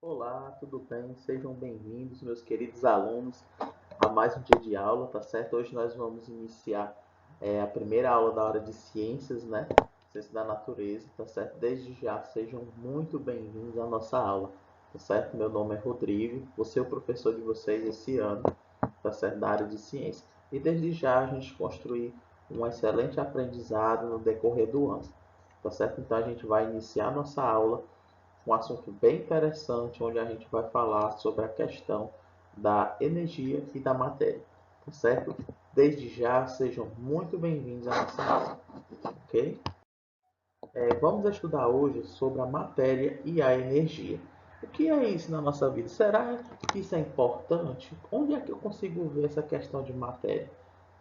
Olá, tudo bem? Sejam bem-vindos, meus queridos alunos, a mais um dia de aula, tá certo? Hoje nós vamos iniciar a primeira aula da hora de ciências, né? Ciência da natureza, tá certo? Desde já, sejam muito bem-vindos à nossa aula, tá certo? Meu nome é Rodrigo, vou ser o professor de vocês esse ano, tá certo? Da área de ciência. E desde já a gente construir um excelente aprendizado no decorrer do ano, tá certo? Então a gente vai iniciar nossa aula um assunto bem interessante, onde a gente vai falar sobre a questão da energia e da matéria, tá certo? Desde já, sejam muito bem-vindos à nossa aula, ok? Vamos estudar hoje sobre a matéria e a energia. O que é isso na nossa vida? Será que isso é importante? Onde é que eu consigo ver essa questão de matéria?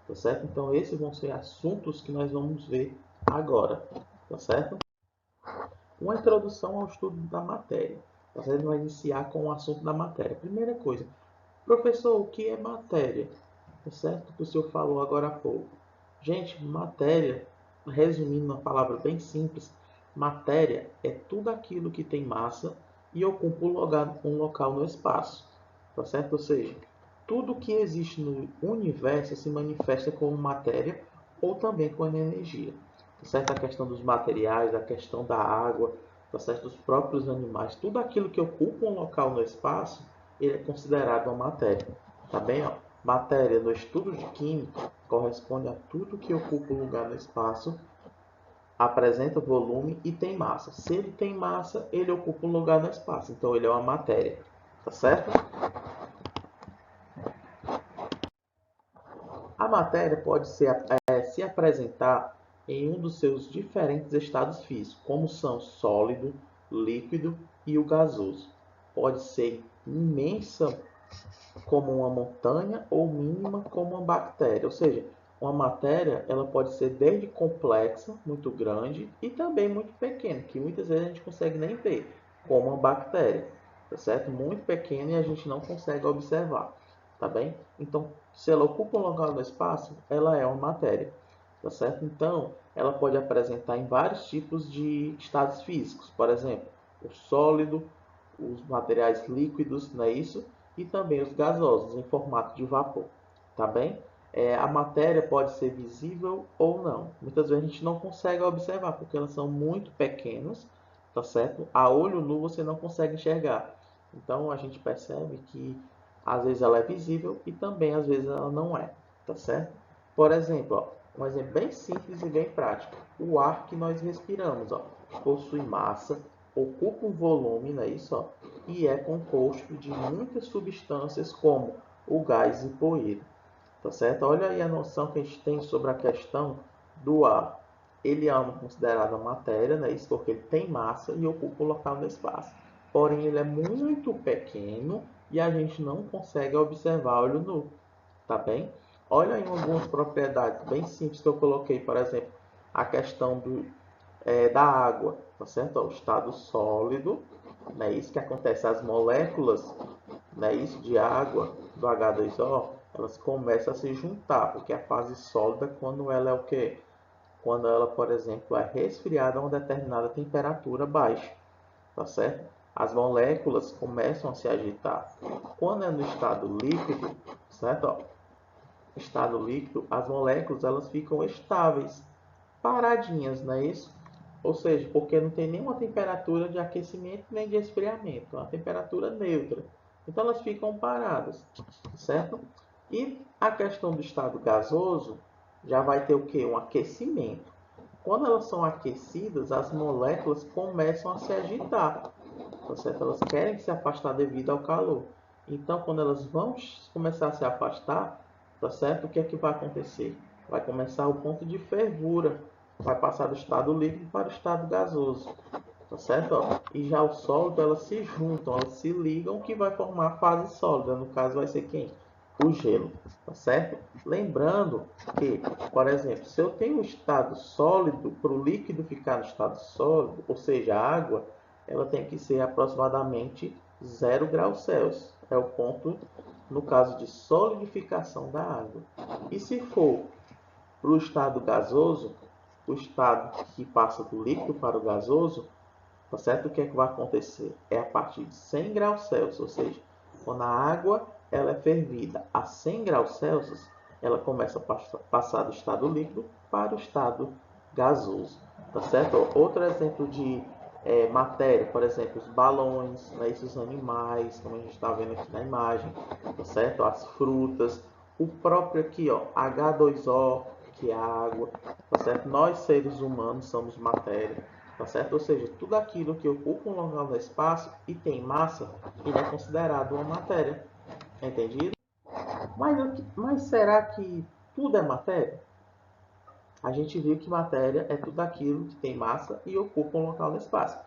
Tá certo? Então, esses vão ser assuntos que nós vamos ver agora, tá certo? Uma introdução ao estudo da matéria. Você vai iniciar com o assunto da matéria. Primeira coisa, professor, o que é matéria? Tá certo? Que o senhor falou agora há pouco. Gente, matéria, resumindo uma palavra bem simples, matéria é tudo aquilo que tem massa e ocupa um local no espaço. Tá certo? Ou seja, tudo que existe no universo se manifesta como matéria ou também como energia. Tá certo? A questão dos materiais, a questão da água, tá certo? Dos próprios animais, tudo aquilo que ocupa um local no espaço, ele é considerado uma matéria. Tá bem? Ó? Matéria no estudo de química corresponde a tudo que ocupa um lugar no espaço, apresenta volume e tem massa. Se ele tem massa, ele ocupa um lugar no espaço, então ele é uma matéria. Tá certo? A matéria pode se apresentar em um dos seus diferentes estados físicos, como são sólido, líquido e o gasoso. Pode ser imensa como uma montanha ou mínima como uma bactéria. Ou seja, uma matéria ela pode ser desde complexa, muito grande, e também muito pequena, que muitas vezes a gente consegue nem ver, como uma bactéria, tá certo? Muito pequena e a gente não consegue observar, tá bem? Então, se ela ocupa um lugar no espaço, ela é uma matéria, tá certo? Então, ela pode apresentar em vários tipos de estados físicos, por exemplo, o sólido, os materiais líquidos, não é isso? E também os gasosos em formato de vapor, tá bem? A matéria pode ser visível ou não. Muitas vezes a gente não consegue observar porque elas são muito pequenas, tá certo? A olho nu você não consegue enxergar. Então a gente percebe que às vezes ela é visível e também às vezes ela não é, tá certo? Por exemplo, ó, um exemplo bem simples e bem prático. O ar que nós respiramos, ó, possui massa, ocupa um volume, não é isso? Ó, e é composto de muitas substâncias como o gás e poeira. Tá certo? Olha aí a noção que a gente tem sobre a questão do ar. Ele é uma considerada matéria, né? Isso porque ele tem massa e ocupa o local no espaço. Porém, ele é muito pequeno e a gente não consegue observar olho nu. Tá bem? Olha aí algumas propriedades bem simples que eu coloquei, por exemplo, a questão da água, tá certo? O estado sólido, né? Isso que acontece, as moléculas, né? Isso de água do H2O, elas começam a se juntar, porque a fase sólida, quando ela é o quê? Quando ela, por exemplo, é resfriada a uma determinada temperatura baixa, tá certo? As moléculas começam a se agitar. Quando é no estado líquido, certo? Ó, estado líquido, as moléculas elas ficam estáveis, paradinhas, não é isso? Ou seja, porque não tem nenhuma temperatura de aquecimento nem de esfriamento, é uma temperatura neutra. Então elas ficam paradas, certo? E a questão do estado gasoso já vai ter o que? Um aquecimento. Quando elas são aquecidas, as moléculas começam a se agitar, tá certo? Elas querem se afastar devido ao calor. Então, quando elas vão começar a se afastar, tá certo? O que é que vai acontecer? Vai começar o ponto de fervura, vai passar do estado líquido para o estado gasoso, tá certo? Ó, e já o sólido, elas se juntam, elas se ligam, que vai formar a fase sólida. No caso, vai ser quem? O gelo, tá certo? Lembrando que, por exemplo, se eu tenho um estado sólido, para o líquido ficar no estado sólido, ou seja, a água, ela tem que ser aproximadamente 0 graus Celsius. É o ponto, no caso de solidificação da água. E se for para o estado gasoso, o estado que passa do líquido para o gasoso, tá certo? O que é que vai acontecer? É a partir de 100 graus Celsius, ou seja, quando a água ela é fervida a 100 graus Celsius, ela começa a passar do estado líquido para o estado gasoso, tá certo? Outro exemplo de matéria, por exemplo, os balões, né, esses animais, como a gente está vendo aqui na imagem, tá certo? As frutas, o próprio aqui, ó, H2O, que é a água, tá certo? Nós, seres humanos, somos matéria, tá certo? Ou seja, tudo aquilo que ocupa um local no espaço e tem massa, ele é considerado uma matéria, entendido? Mas será que tudo é matéria? A gente viu que matéria é tudo aquilo que tem massa e ocupa um local no espaço.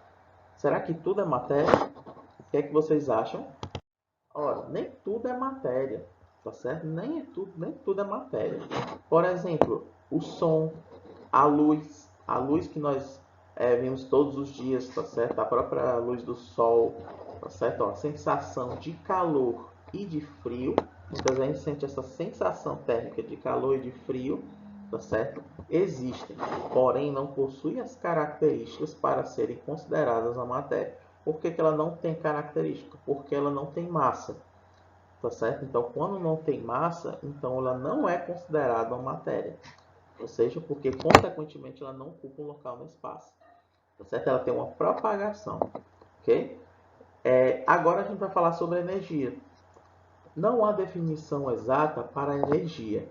Será que tudo é matéria? O que é que vocês acham? Ora, nem tudo é matéria, tá certo? Nem tudo é matéria. Por exemplo, o som, a luz que nós vemos todos os dias, tá certo? A própria luz do sol, tá certo? Ó, a sensação de calor e de frio. Muitas vezes a gente sente essa sensação térmica de calor e de frio, tá certo? Existem, porém não possuem as características para serem consideradas uma matéria. Por que ela não tem característica? Porque ela não tem massa, tá certo? Então, quando não tem massa, então ela não é considerada uma matéria. Ou seja, porque consequentemente ela não ocupa um local no espaço, tá certo? Ela tem uma propagação, ok? Agora a gente vai falar sobre energia. Não há definição exata para a energia,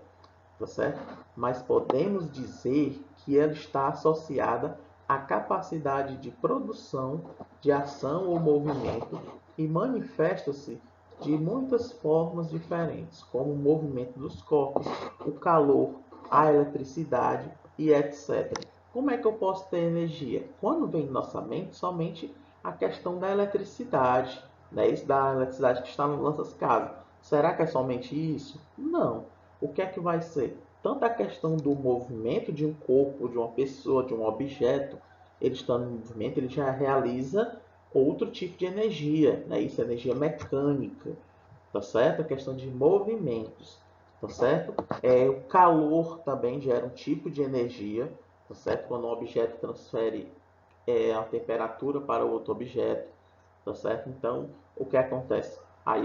tá certo? Mas podemos dizer que ela está associada à capacidade de produção, de ação ou movimento e manifesta-se de muitas formas diferentes, como o movimento dos corpos, o calor, a eletricidade e etc. Como é que eu posso ter energia? Quando vem em nossa mente somente a questão da eletricidade, né? Isso da eletricidade que está nas nossas casas. Será que é somente isso? Não. O que é que vai ser? Tanto a questão do movimento de um corpo, de uma pessoa, de um objeto, ele estando em movimento, ele já realiza outro tipo de energia, né? Isso é energia mecânica, tá certo? A questão de movimentos, tá certo? O calor também gera um tipo de energia, tá certo? Quando um objeto transfere a temperatura para o outro objeto, tá certo? Então, o que acontece? Aí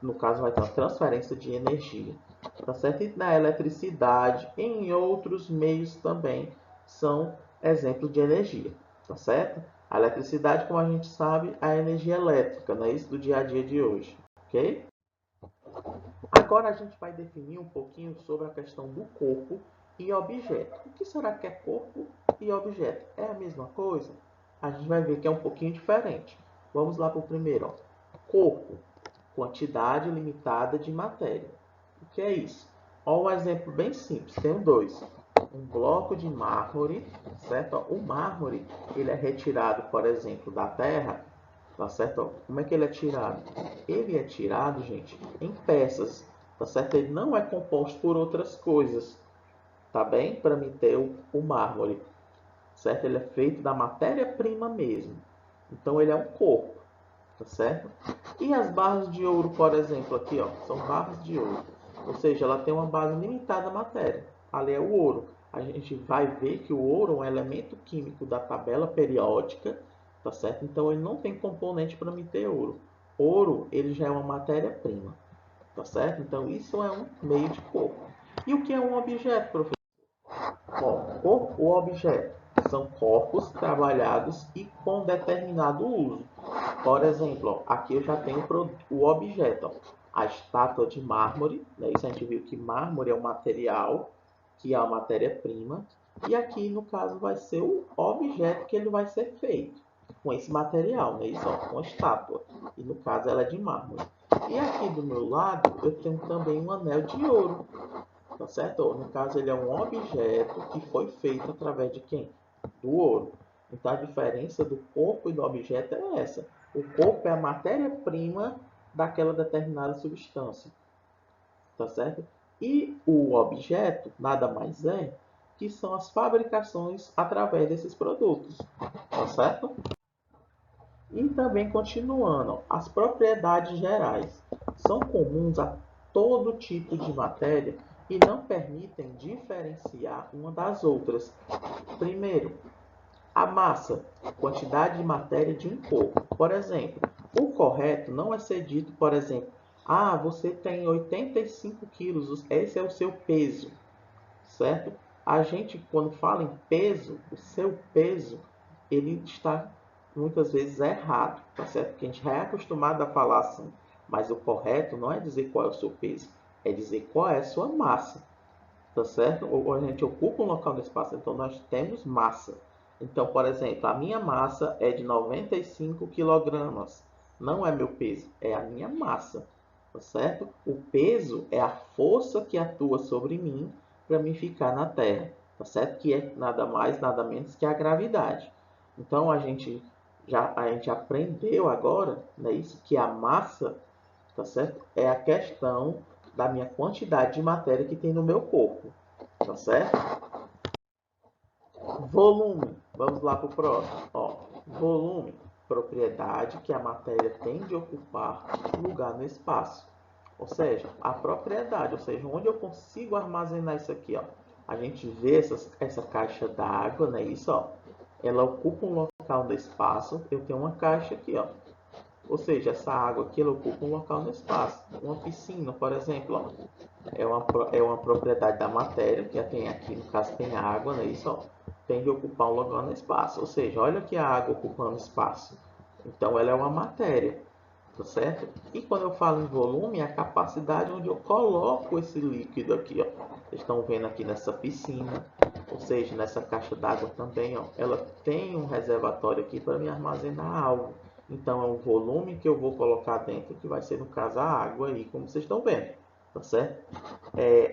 no caso vai ter uma transferência de energia, tá certo? E na eletricidade, em outros meios também são exemplos de energia, tá certo? A eletricidade, como a gente sabe, é a energia elétrica, não é isso do dia a dia de hoje, ok? Agora a gente vai definir um pouquinho sobre a questão do corpo e objeto. O que será que é corpo e objeto? É a mesma coisa? A gente vai ver que é um pouquinho diferente. Vamos lá para o primeiro. Ó. Corpo, quantidade limitada de matéria. O que é isso? Ó, um exemplo bem simples. Tenho dois. Um bloco de mármore, certo? Ó, o mármore ele é retirado, por exemplo, da terra. Tá certo? Ó, como é que ele é tirado? Ele é tirado, gente, em peças, tá certo? Ele não é composto por outras coisas, tá bem? Para mim ter o mármore, certo? Ele é feito da matéria-prima mesmo. Então ele é um corpo, tá certo? E as barras de ouro, por exemplo, aqui, ó, são barras de ouro. Ou seja, ela tem uma base limitada à matéria. Ali é o ouro. A gente vai ver que o ouro é um elemento químico da tabela periódica, tá certo? Então ele não tem componente para emiter ouro. Ouro, ele já é uma matéria-prima, tá certo? Então isso é um meio de corpo. E o que é um objeto, professor? Bom, o objeto são corpos trabalhados e com determinado uso. Por exemplo, ó, aqui eu já tenho o objeto, ó, a estátua de mármore, né? Isso a gente viu que mármore é um material, que é a matéria-prima, e aqui no caso vai ser o objeto que ele vai ser feito com esse material, né? Isso, ó, uma estátua, e no caso ela é de mármore. E aqui do meu lado eu tenho também um anel de ouro, tá certo? No caso ele é um objeto que foi feito através de quem? Do ouro. Então a diferença do corpo e do objeto é essa. O corpo é a matéria-prima daquela determinada substância, tá certo? E o objeto nada mais é que são as fabricações através desses produtos, tá certo? E também continuando, as propriedades gerais são comuns a todo tipo de matéria e não permitem diferenciar uma das outras. Primeiro, A massa, quantidade de matéria de um corpo. Por exemplo, o correto não é ser dito, por exemplo, ah, você tem 85 quilos, esse é o seu peso, certo? A gente, quando fala em peso, o seu peso, ele está muitas vezes errado, tá certo? Porque a gente já é acostumado a falar assim, mas o correto não é dizer qual é o seu peso, é dizer qual é a sua massa, tá certo? Ou a gente ocupa um local no espaço, então nós temos massa. Então, por exemplo, a minha massa é de 95 quilogramas, não é meu peso, é a minha massa, tá certo? O peso é a força que atua sobre mim para mim ficar na Terra, tá certo? Que é nada mais, nada menos que a gravidade. Então, a gente aprendeu agora, né, isso que a massa, tá certo? É a questão da minha quantidade de matéria que tem no meu corpo, tá certo? Volume, vamos lá para o próximo. Ó, volume, propriedade que a matéria tem de ocupar lugar no espaço. Ou seja, a propriedade, ou seja, onde eu consigo armazenar isso aqui, ó. A gente vê essa caixa d'água, né? Isso, ó. Ela ocupa um local no espaço. Eu tenho uma caixa aqui, ó. Ou seja, essa água aqui ela ocupa um local no espaço. Uma piscina, por exemplo, ó, é uma propriedade da matéria, que tem aqui, no caso, tem água, né? Isso, ó, tem de ocupar um local no espaço. Ou seja, olha aqui a água ocupando espaço. Então, ela é uma matéria, tá certo? E quando eu falo em volume, é a capacidade onde eu coloco esse líquido aqui, ó. Vocês estão vendo aqui nessa piscina, ou seja, nessa caixa d'água também, ó, ela tem um reservatório aqui para me armazenar algo. Então, é o volume que eu vou colocar dentro, que vai ser, no caso, a água aí, como vocês estão vendo, tá certo?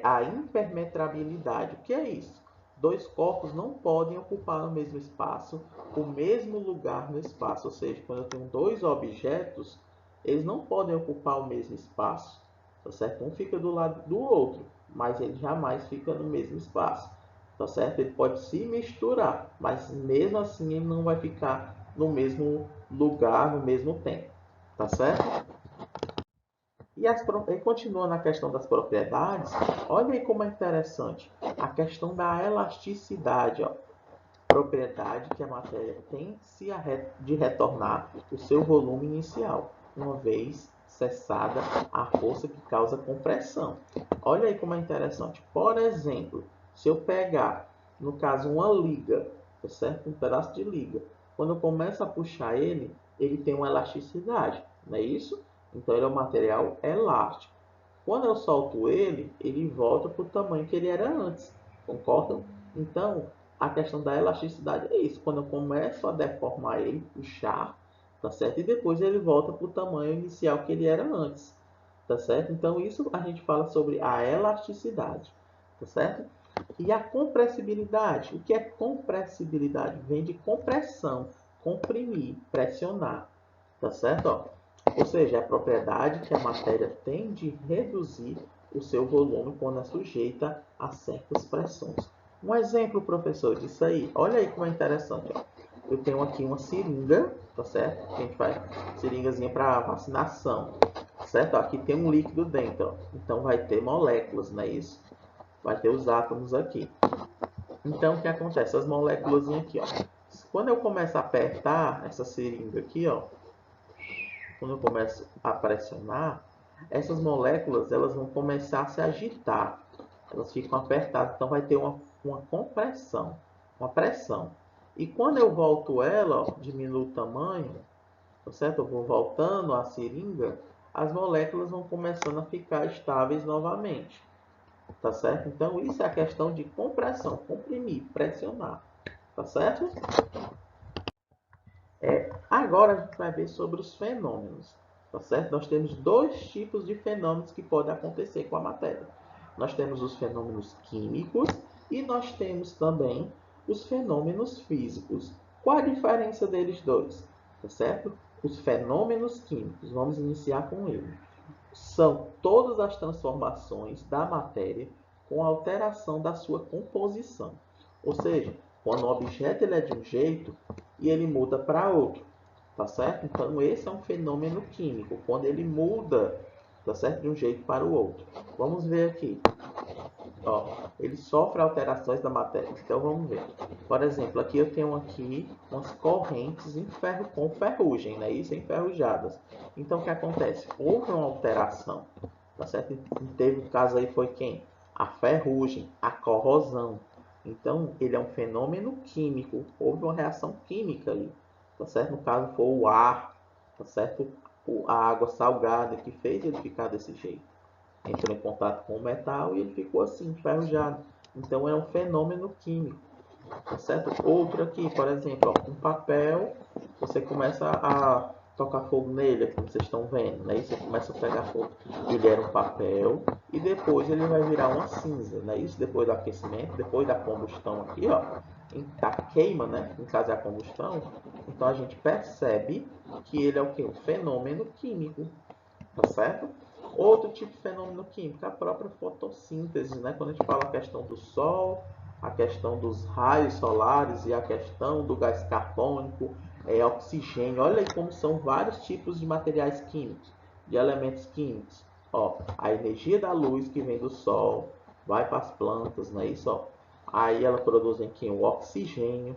A impermeabilidade. O que é isso? Dois corpos não podem ocupar no mesmo espaço, o mesmo lugar no espaço. Ou seja, quando eu tenho dois objetos, eles não podem ocupar o mesmo espaço, tá certo? Um fica do lado do outro, mas ele jamais fica no mesmo espaço, tá certo? Ele pode se misturar, mas mesmo assim ele não vai ficar no mesmo lugar, no mesmo tempo, tá certo? E continua na questão das propriedades, olha aí como é interessante a questão da elasticidade, ó. Propriedade que a matéria tem de retornar o seu volume inicial, uma vez cessada a força que causa compressão. Olha aí como é interessante. Por exemplo, se eu pegar, no caso, uma liga, tá certo? Um pedaço de liga, quando eu começo a puxar ele, ele tem uma elasticidade, não é isso? Então ele é um material elástico. Quando eu solto ele, ele volta para o tamanho que ele era antes. Concordam? Então, a questão da elasticidade é isso. Quando eu começo a deformar ele, puxar, tá certo? E depois ele volta para o tamanho inicial que ele era antes, tá certo? Então, isso a gente fala sobre a elasticidade, tá certo? E a compressibilidade. O que é compressibilidade? Vem de compressão, comprimir, pressionar, tá certo? Ó, ou seja, é a propriedade que a matéria tem de reduzir o seu volume quando é sujeita a certas pressões. Um exemplo, professor, disso aí. Olha aí como é interessante. Ó. Eu tenho aqui uma seringa, tá certo? A gente faz seringazinha para vacinação, certo? Aqui tem um líquido dentro, ó. Então vai ter moléculas, não é isso? Vai ter os átomos aqui. Então, o que acontece? As moléculas aqui, ó. Quando eu começo a apertar essa seringa aqui, ó, quando eu começo a pressionar, essas moléculas elas vão começar a se agitar. Elas ficam apertadas, então vai ter uma compressão, uma pressão. E quando eu volto ela, ó, diminui o tamanho, tá certo? Eu vou voltando a seringa, as moléculas vão começando a ficar estáveis novamente, tá certo? Então isso é a questão de compressão, comprimir, pressionar, tá certo? Agora a gente vai ver sobre os fenômenos, tá certo? Nós temos dois tipos de fenômenos que podem acontecer com a matéria. Nós temos os fenômenos químicos e nós temos também os fenômenos físicos. Qual a diferença deles dois? Tá certo? Os fenômenos químicos, vamos iniciar com ele. São todas as transformações da matéria com alteração da sua composição. Ou seja, quando o objeto ele é de um jeito e ele muda para outro, tá certo? Então esse é um fenômeno químico, quando ele muda, tá certo, de um jeito para o outro. Vamos ver aqui. Ó, ele sofre alterações da matéria. Então vamos ver. Por exemplo, aqui eu tenho aqui umas correntes em ferro com ferrugem, né? Isso, enferrujadas. Então o que acontece? Houve uma alteração, tá certo? E teve o caso aí foi quem? A ferrugem, a corrosão. Então ele é um fenômeno químico. Houve uma reação química aí, tá certo? No caso foi o ar, tá certo? A água salgada que fez ele ficar desse jeito, entrou em contato com o metal e ele ficou assim, enferrujado. Então é um fenômeno químico, tá certo? Outro aqui, por exemplo, ó, um papel, você começa a tocar fogo nele, como vocês estão vendo, né? E você começa a pegar fogo. Ele era um papel e depois ele vai virar uma cinza, né? Isso depois do aquecimento, depois da combustão aqui, ó, a queima, né? No caso é a combustão. Então a gente percebe que ele é o que? Um fenômeno químico, tá certo? Outro tipo de fenômeno químico, a própria fotossíntese, né? Quando a gente fala a questão do sol, a questão dos raios solares e a questão do gás carbônico, oxigênio. Olha aí como são vários tipos de materiais químicos, de elementos químicos. Ó, a energia da luz que vem do sol vai para as plantas, não é isso? Ó. Aí ela produz aqui o oxigênio,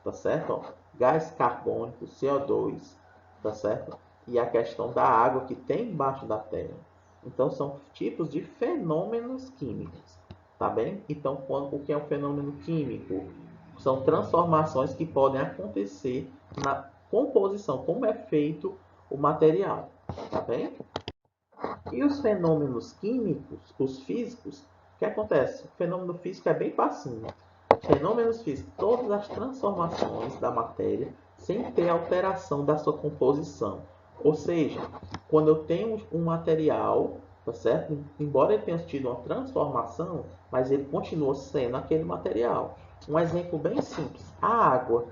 tá certo? Ó, gás carbônico, CO2, tá certo? E a questão da água que tem embaixo da terra. Então são tipos de fenômenos químicos, tá bem? Então o que é um fenômeno químico? São transformações que podem acontecer na composição, como é feito o material, tá bem? E os fenômenos químicos, os físicos, o que acontece? O fenômeno físico é bem facinho. Fenômenos físicos, todas as transformações da matéria sem ter alteração da sua composição. Ou seja, quando eu tenho um material, tá certo? Embora ele tenha tido uma transformação, mas ele continua sendo aquele material. Um exemplo bem simples, a água,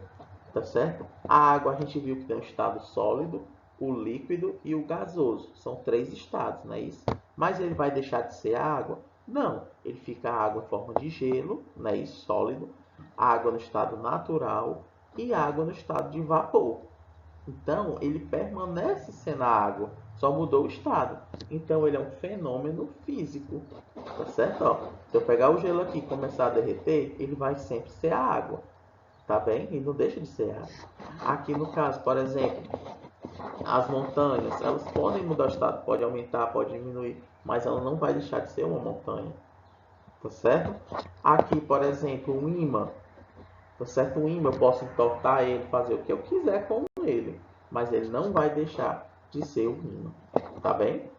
tá certo? A água a gente viu que tem o estado sólido, o líquido e o gasoso. São três estados, não é isso? Mas ele vai deixar de ser água? Não, ele fica água em forma de gelo, não é isso? Sólido, água no estado natural e água no estado de vapor. Então, ele permanece sendo água, só mudou o estado. Então, ele é um fenômeno físico, tá certo? Ó, se eu pegar o gelo aqui e começar a derreter, ele vai sempre ser água, tá bem? E não deixa de ser água. Aqui no caso, por exemplo, as montanhas, elas podem mudar o estado, pode aumentar, pode diminuir, mas ela não vai deixar de ser uma montanha, tá certo? Aqui, por exemplo, um ímã, tá certo? Um ímã eu posso entortar ele, fazer o que eu quiser com ele, mas ele não vai deixar de ser um ímã, tá bem?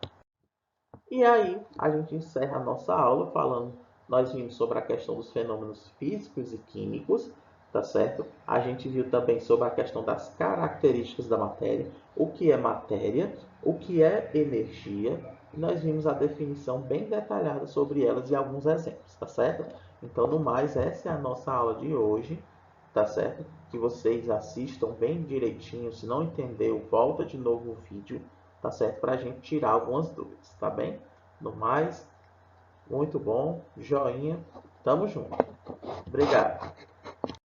E aí a gente encerra a nossa aula falando, nós vimos sobre a questão dos fenômenos físicos e químicos, tá certo? A gente viu também sobre a questão das características da matéria, o que é matéria, o que é energia, e nós vimos a definição bem detalhada sobre elas e alguns exemplos, tá certo? Então, no mais, essa é a nossa aula de hoje, tá certo? Que vocês assistam bem direitinho, se não entendeu, volta de novo o vídeo, tá certo? Para a gente tirar algumas dúvidas, tá bem? No mais, muito bom, joinha, tamo junto. Obrigado.